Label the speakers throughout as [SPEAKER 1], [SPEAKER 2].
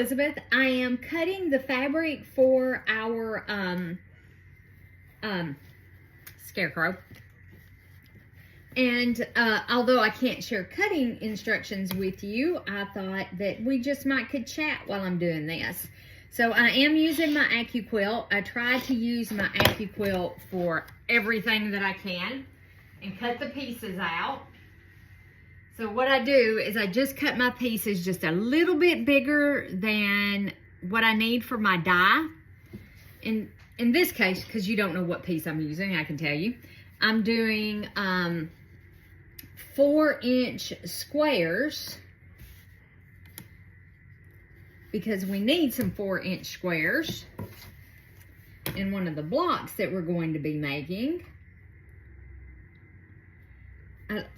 [SPEAKER 1] Elizabeth. I am cutting the fabric for our scarecrow. And although I can't share cutting instructions with you, I thought that we just could chat while I'm doing this. So I am using my AccuQuilt. I try to use my AccuQuilt for everything that I can and cut the pieces out. So what I do is I just cut my pieces just a little bit bigger than what I need for my die. In this case, because you don't know what piece I'm using, I can tell you. I'm doing 4-inch squares because we need some 4-inch squares in one of the blocks that we're going to be making.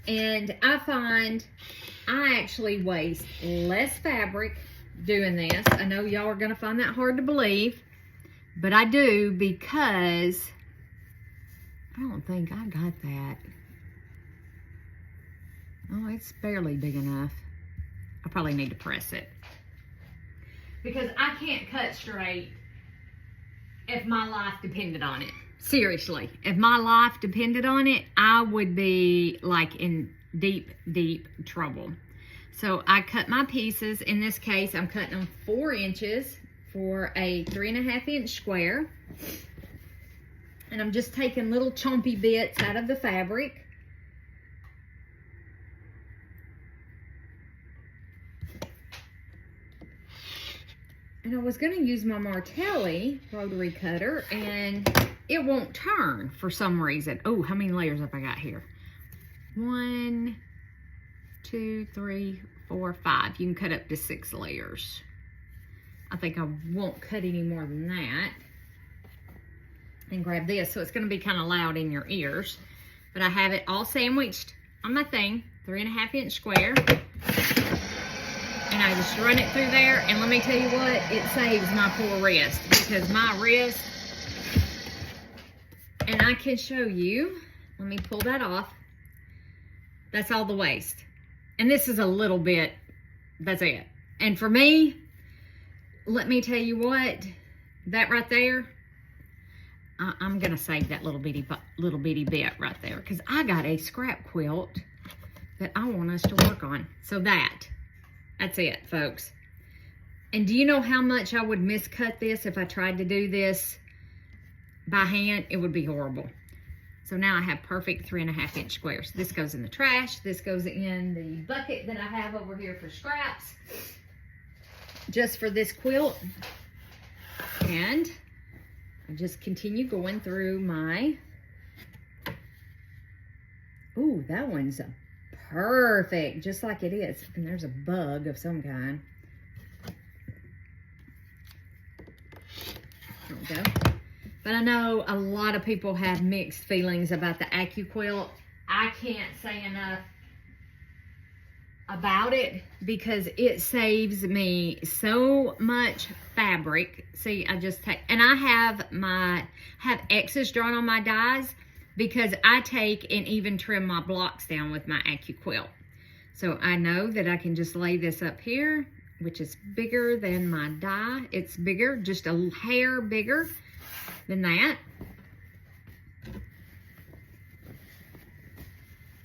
[SPEAKER 1] And I find I actually waste less fabric doing this. I know y'all are going to find that hard to believe, but I do, because I don't think I got that. Oh, it's barely big enough. I probably need to press it, because I can't cut straight if my life depended on it. Seriously, if my life depended on it, I would be like in deep, deep trouble. So I cut my pieces. In this case, I'm cutting them 4 inches for a 3.5-inch square. And I'm just taking little chompy bits out of the fabric. And I was going to use my Martelli rotary cutter, and it won't turn for some reason. Oh, how many layers have I got here? 1, 2, 3, 4, 5. You can cut up to 6 layers. I think I won't cut any more than that. And grab this, so it's going to be kind of loud in your ears. But I have it all sandwiched on my thing, 3.5-inch square. And I just run it through there, and let me tell you what, it saves my poor wrist, because my wrist, and I can show you, let me pull that off, that's all the waste. And this is a little bit, that's it. And for me, let me tell you what, that right there, I'm gonna save that little bitty bit right there, because I got a scrap quilt that I want us to work on. So that's it, folks. And do you know how much I would miscut this if I tried to do this by hand? It would be horrible. So now I have perfect 3.5-inch squares. This goes in the trash. This goes in the bucket that I have over here for scraps, just for this quilt. And I just continue going through my, ooh, that one's perfect, just like it is. And there's a bug of some kind. There we go. But I know a lot of people have mixed feelings about the AccuQuilt. I can't say enough about it, because it saves me so much fabric. See, I just take, and I have X's drawn on my dies, because I take and even trim my blocks down with my AccuQuilt. So I know that I can just lay this up here, which is bigger than my die. It's bigger, just a hair bigger than that.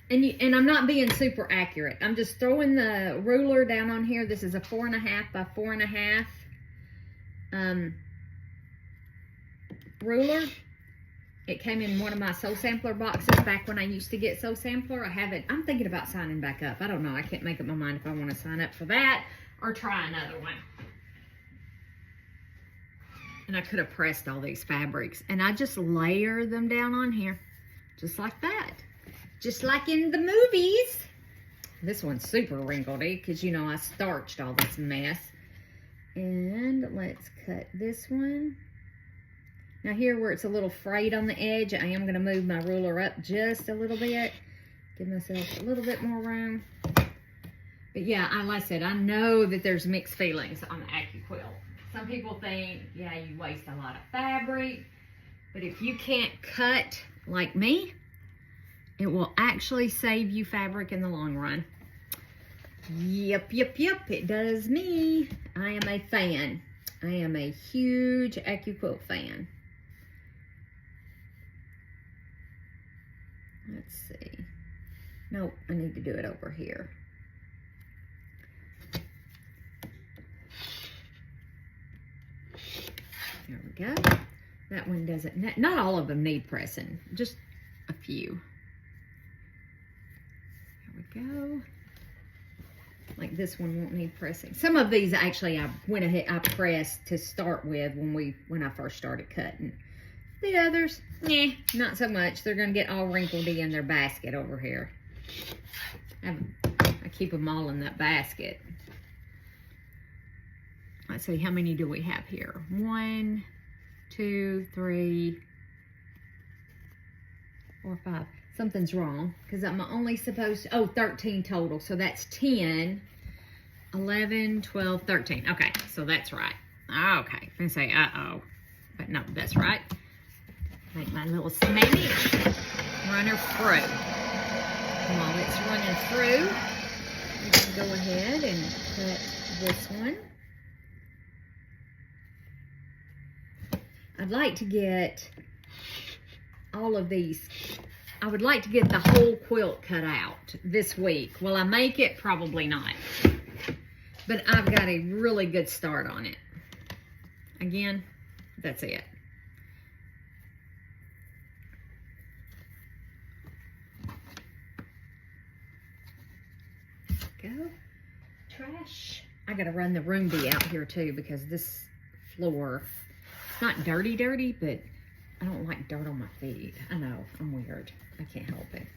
[SPEAKER 1] And I'm not being super accurate. I'm just throwing the ruler down on here. This is a 4.5 by 4.5 ruler. It came in one of my Sew Sampler boxes back when I used to get Sew Sampler. I haven't, I'm thinking about signing back up. I don't know. I can't make up my mind if I want to sign up for that or try another one. And I could have pressed all these fabrics, and I just layer them down on here, just like that. Just like in the movies. This one's super wrinkledy, because you know I starched all this mess. And let's cut this one. Now here where it's a little frayed on the edge, I am going to move my ruler up just a little bit. Give myself a little bit more room. But yeah, like I said, I know that there's mixed feelings on the AccuQuilt. Some people think, yeah, you waste a lot of fabric. But if you can't cut like me, it will actually save you fabric in the long run. Yep, it does me. I am a fan. I am a huge AccuQuilt fan. Let's see. Nope, I need to do it over here. There we go. That one doesn't, not all of them need pressing, just a few. There we go. Like this one won't need pressing. Some of these actually I went ahead, I pressed to start with when I first started cutting. The others, not so much. They're gonna get all wrinkled in their basket over here. I keep them all in that basket. Let's see, how many do we have here? 1, 2, 3, 4, 5. Something's wrong because I'm only supposed to, 13 total. So that's 10, 11, 12, 13. Okay, so that's right. Okay, I'm gonna say uh-oh, but no, that's right. Make my little smash runner through. While it's running through, we can go ahead and cut this one. I'd like to get all of these. I would like to get the whole quilt cut out this week. Will I make it? Probably not. But I've got a really good start on it. Again, that's it. Go. Trash. I gotta run the room bee out here too because this floor, it's not dirty, but I don't like dirt on my feet. I know, I'm weird. I can't help it.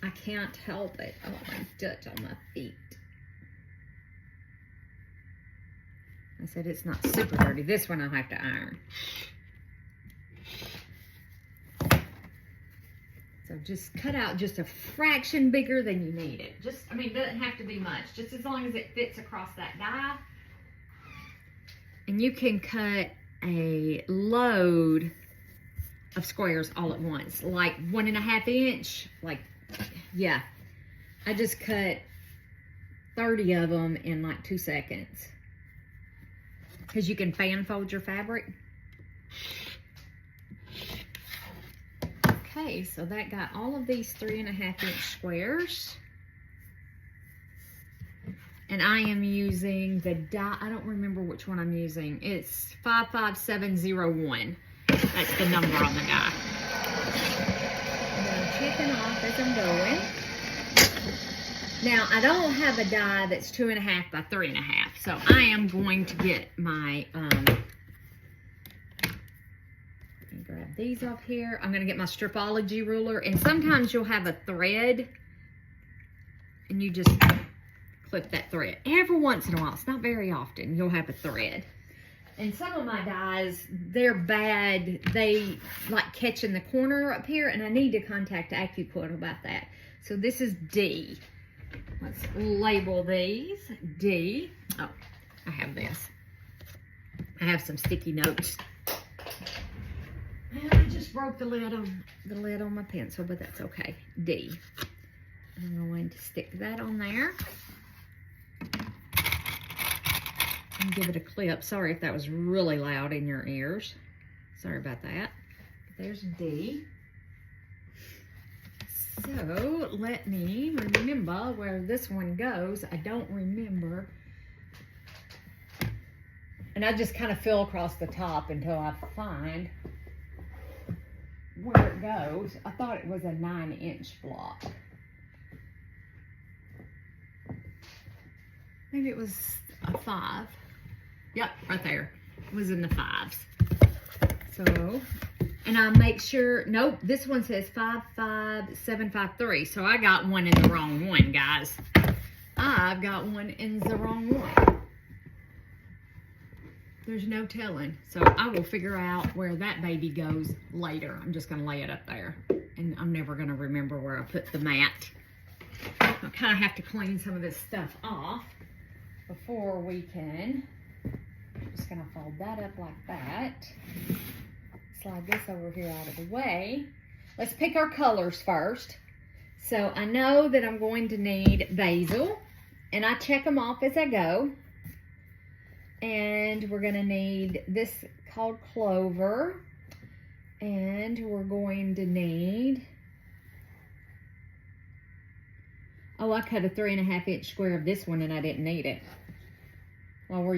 [SPEAKER 1] I can't help it. I don't like dirt on my feet. I said it's not super dirty. This one I'll have to iron. So just cut out just a fraction bigger than you need it. Just, I mean, it doesn't have to be much. Just as long as it fits across that die. And you can cut a load of squares all at once, like 1.5 inch, like, yeah. I just cut 30 of them in like 2 seconds. Because you can fan fold your fabric. Okay, so that got all of these 3.5 inch squares. And I am using the die, I don't remember which one I'm using. It's 55701. That's the number on the die. I'm checking off as I'm going. Now, I don't have a die that's 2.5 by 3.5. So I am going to get my, grab these off here. I'm going to get my Stripology ruler. And sometimes you'll have a thread. And you just clip that thread. Every once in a while. It's not very often. You'll have a thread. And some of my dies, they're bad. They like catch in the corner up here. And I need to contact AccuQuilt about that. So this is D. Let's label these. D. Oh, I have this. I have some sticky notes. And I just broke the lid on my pencil, but that's okay. D. I'm going to stick that on there. And give it a clip. Sorry if that was really loud in your ears. Sorry about that. There's D. So let me remember where this one goes. I don't remember. And I just kind of fill across the top until I find where it goes. I thought it was a 9-inch block. Maybe it was a 5. Yep, right there. It was in the 5s. So, and I make sure, nope, this one says 55753. So I got one in the wrong one, guys. I've got one in the wrong one. There's no telling. So I will figure out where that baby goes later. I'm just going to lay it up there. And I'm never going to remember where I put the mat. I kind of have to clean some of this stuff off before we can. I'm just going to fold that up like that. Slide this over here out of the way. Let's pick our colors first. So I know that I'm going to need basil And I check them off as I go. And we're gonna need this called clover. And we're going to need, oh, I cut a 3.5 inch square of this one and I didn't need it. Well,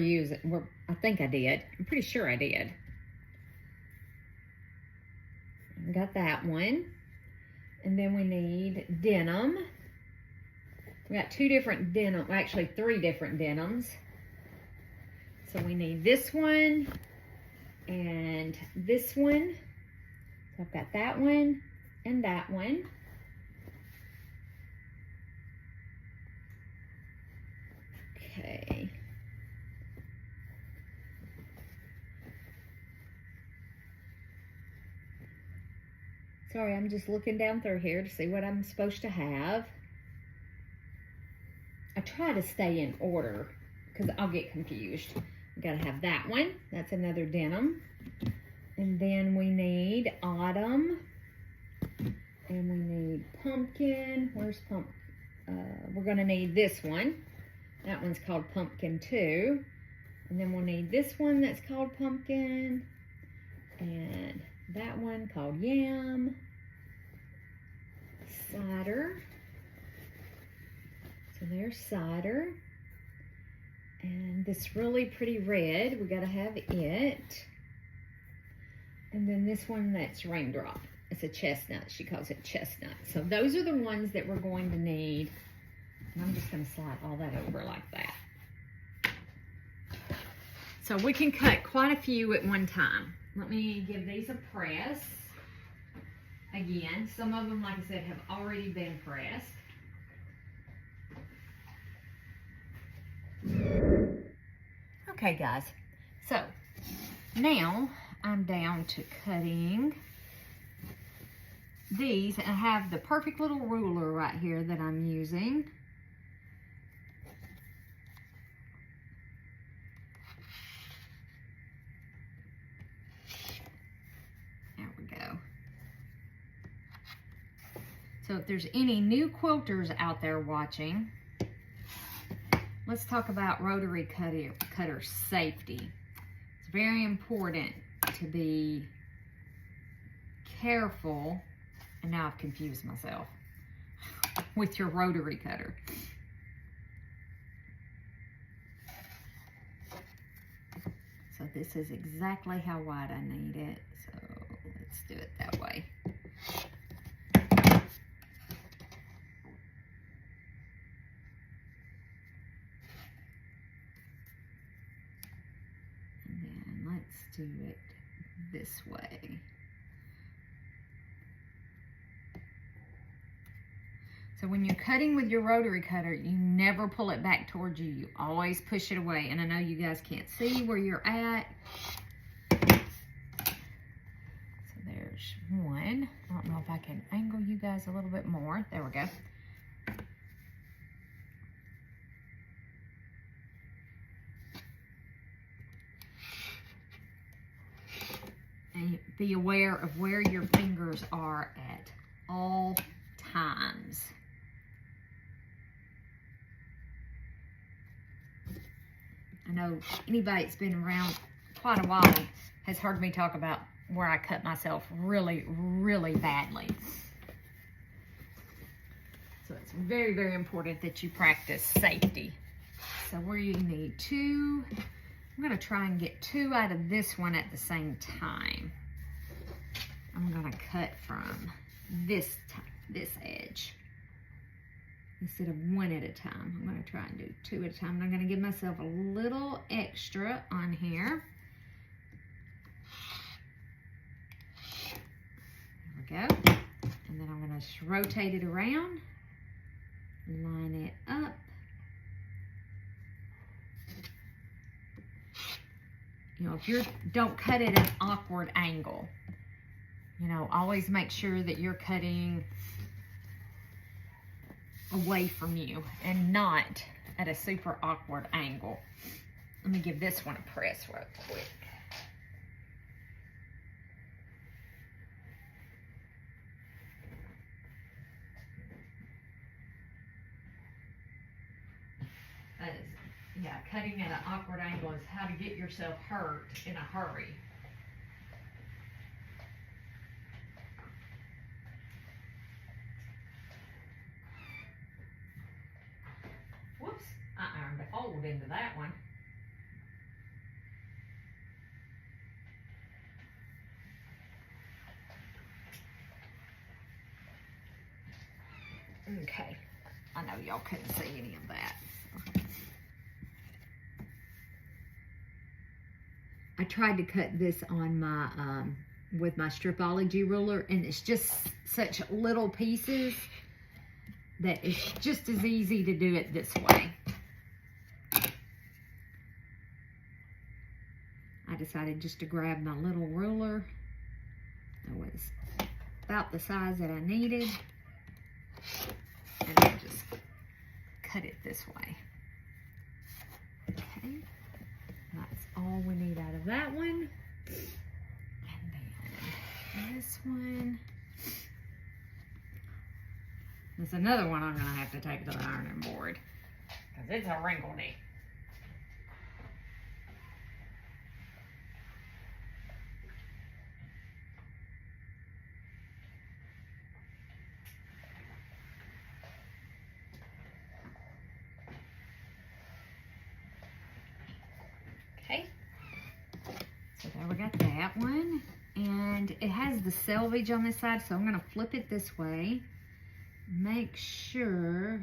[SPEAKER 1] I think I did. I'm pretty sure I did. Got that one. And then we need denim. We got 2 different denim, actually 3 different denims. So we need this one and this one. So I've got that one and that one. Okay. Sorry, I'm just looking down through here to see what I'm supposed to have. I try to stay in order because I'll get confused. We gotta have that one. That's another denim. And then we need autumn. And we need pumpkin. Where's pumpkin? We're gonna need this one. That one's called pumpkin too. And then we'll need this one that's called pumpkin. And that one called yam. Cider. So there's cider. And this really pretty red, we gotta have it. And then this one that's raindrop. It's a chestnut, she calls it chestnut. So those are the ones that we're going to need. And I'm just gonna slide all that over like that. So we can cut quite a few at one time. Let me give these a press. Again, some of them, like I said, have already been pressed. Okay, guys. So now I'm down to cutting these. I have the perfect little ruler right here that I'm using. There we go. So if there's any new quilters out there watching, let's talk about rotary cutter safety. It's very important to be careful, and now I've confused myself, with your rotary cutter. So this is exactly how wide I need it. So let's do it that way. Do it this way. So when you're cutting with your rotary cutter, you never pull it back towards you. You always push it away. And I know you guys can't see where you're at. So there's one. I don't know if I can angle you guys a little bit more. There we go. And be aware of where your fingers are at all times. I know anybody that's been around quite a while has heard me talk about where I cut myself really, really badly. So it's very, very important that you practice safety. So where you need 2, I'm gonna try and get 2 out of this one at the same time. I'm gonna cut from this edge instead of 1 at a time. I'm gonna try and do 2 at a time. And I'm gonna give myself a little extra on here. There we go. And then I'm gonna just rotate it around, line it up. You know, if you don't cut at an awkward angle, you know, always make sure that you're cutting away from you and not at a super awkward angle. Let me give this one a press real quick. Yeah, cutting at an awkward angle is how to get yourself hurt in a hurry. Whoops, I ironed a fold into that one. Okay, I know y'all couldn't see any of that. So. I tried to cut this on my, with my Stripology ruler, and it's just such little pieces that it's just as easy to do it this way. I decided just to grab my little ruler. It was about the size that I needed. And I just cut it this way. Okay. That's all we need out of that one. And then this one. There's another one I'm gonna have to take to the ironing board because it's a wrinkle neck. Okay, so there we got that one, and it has the selvage on this side, so I'm gonna flip it this way. Make sure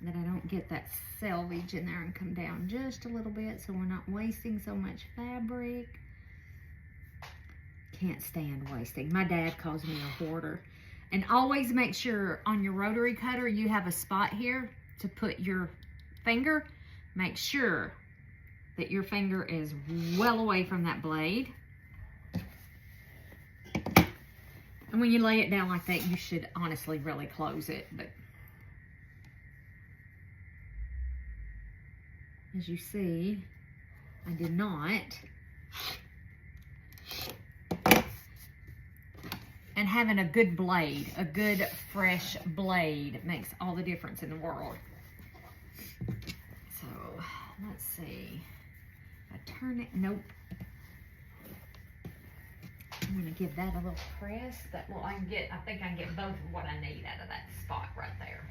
[SPEAKER 1] that I don't get that selvage in there and come down just a little bit so we're not wasting so much fabric. Can't stand wasting. My dad calls me a hoarder. And always make sure on your rotary cutter you have a spot here to put your finger. Make sure that your finger is well away from that blade. And when you lay it down like that, you should honestly really close it. But as you see, I did not. And having a good blade, a good fresh blade makes all the difference in the world. So let's see. If I turn it, nope. I'm gonna give that a little press. That will, I think I can get both of what I need out of that spot right there.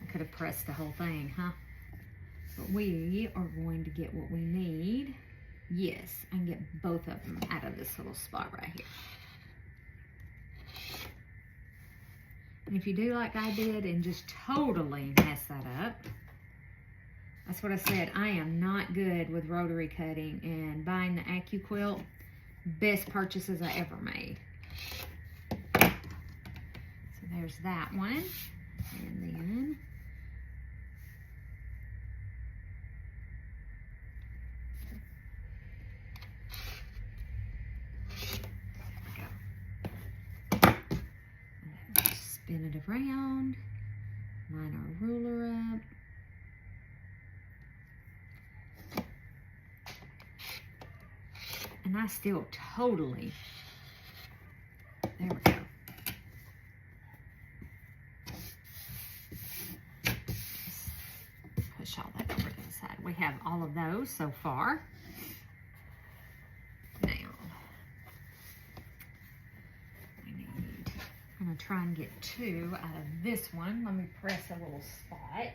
[SPEAKER 1] I could have pressed the whole thing, huh? But we are going to get what we need. Yes, I can get both of them out of this little spot right here. And if you do like I did and just totally mess that up, that's what I said. I am not good with rotary cutting, and buying the AccuQuilt, best purchases I ever made. So there's that one. And then spin it around, line our ruler up. And I still totally, there we go. Just push all that over to the side. We have all of those so far. Now, I'm gonna try and get 2 out of this one. Let me press a little spot.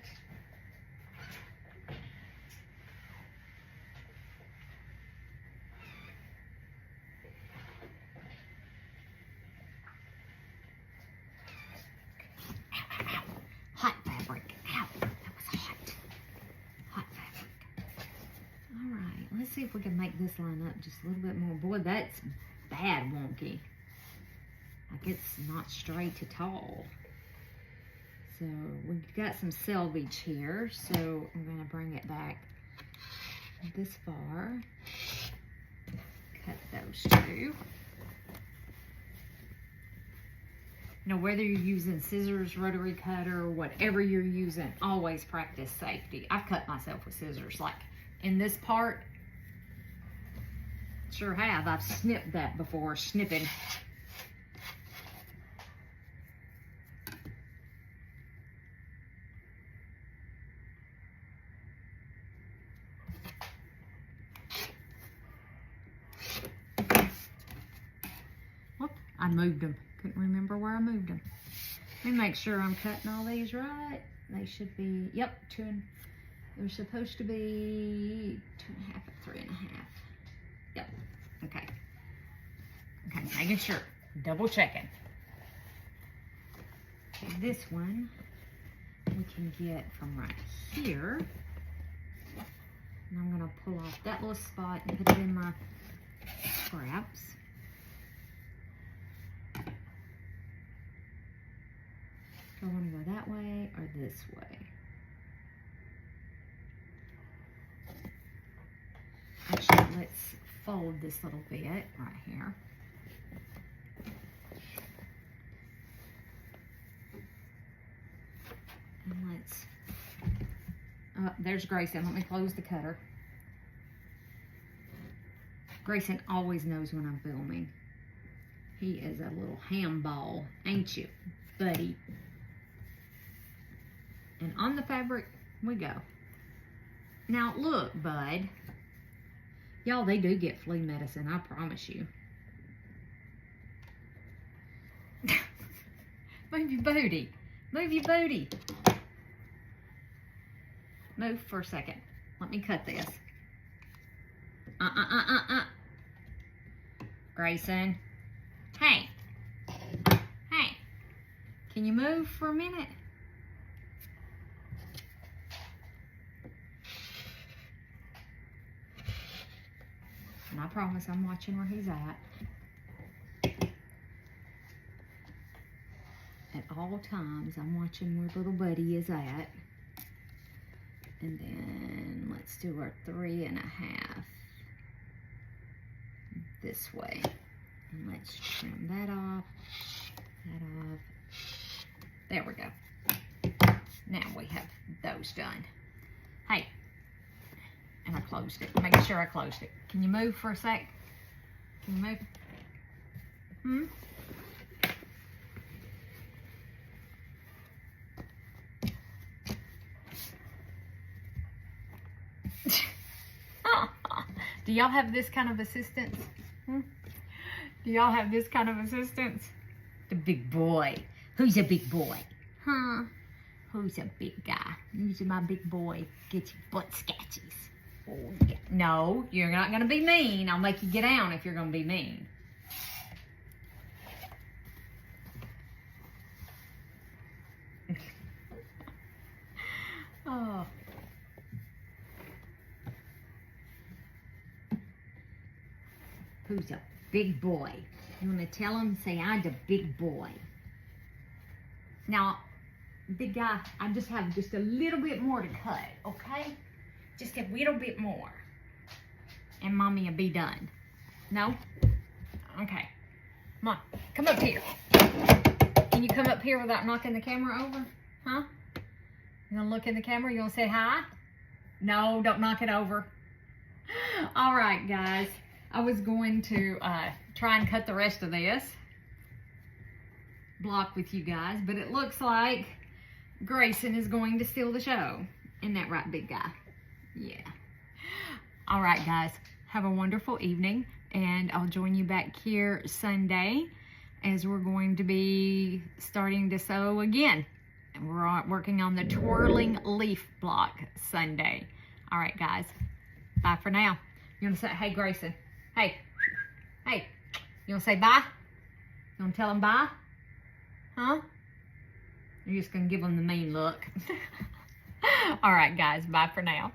[SPEAKER 1] Hot fabric. Ow, that was hot. Hot fabric. All right, let's see if we can make this line up just a little bit more. Boy, that's bad wonky. Like it's not straight at all. So we've got some selvage here. So I'm gonna bring it back this far. Cut those 2. You know, whether you're using scissors, rotary cutter, whatever you're using, always practice safety. I've cut myself with scissors. Like in this part, sure have. I've snipped that before, snipping. I moved them. Couldn't remember where I moved them. Let me make sure I'm cutting all these right. They should be, yep, they're supposed to be 2.5 at 3.5. Yep, okay. Okay, making sure, double checking. Okay, this one we can get from right here. And I'm gonna pull off that little spot and put it in my scraps. Do I want to go that way or this way? Actually, let's fold this little bit right here. And let's, there's Grayson. Let me close the cutter. Grayson always knows when I'm filming. He is a little handball, ain't you, buddy? And on the fabric we go. Now look, bud. Y'all, they do get flea medicine, I promise you. Move your booty. Move your booty. Move for a second. Let me cut this. Grayson. Hey. Hey. Can you move for a minute? And I promise I'm watching where he's at. At all times, I'm watching where little buddy is at. And then let's do our 3.5 this way. And let's trim that off, that off. There we go. Now we have those done. Hey, and I closed it. Making sure I closed it. Can you move for a sec? Can you move? Hmm? Do y'all have this kind of assistance? Hmm? Do y'all have this kind of assistance? The big boy. Who's a big boy? Huh? Who's a big guy? Who's my big boy? Get your butt scratches. Oh, yeah. No, you're not going to be mean. I'll make you get down if you're going to be mean. Oh. Who's a big boy? You want to tell him? Say, I'm the big boy. Now, big guy, I just have just a little bit more to cut, okay? Just a little bit more. And Mommy will be done. No? Okay. Come on. Come up here. Can you come up here without knocking the camera over? Huh? You gonna look in the camera? You gonna say hi? No, don't knock it over. All right, guys. I was going to try and cut the rest of this block with you guys, but it looks like Grayson is going to steal the show. Isn't that right, big guy? Yeah. All right, guys. Have a wonderful evening, and I'll join you back here Sunday as we're going to be starting to sew again. And we're working on the twirling leaf block Sunday. All right, guys. Bye for now. You want to say, hey, Grayson. Hey. Hey. You want to say bye? You want to tell him bye? Huh? You're just going to give him the mean look. All right, guys. Bye for now.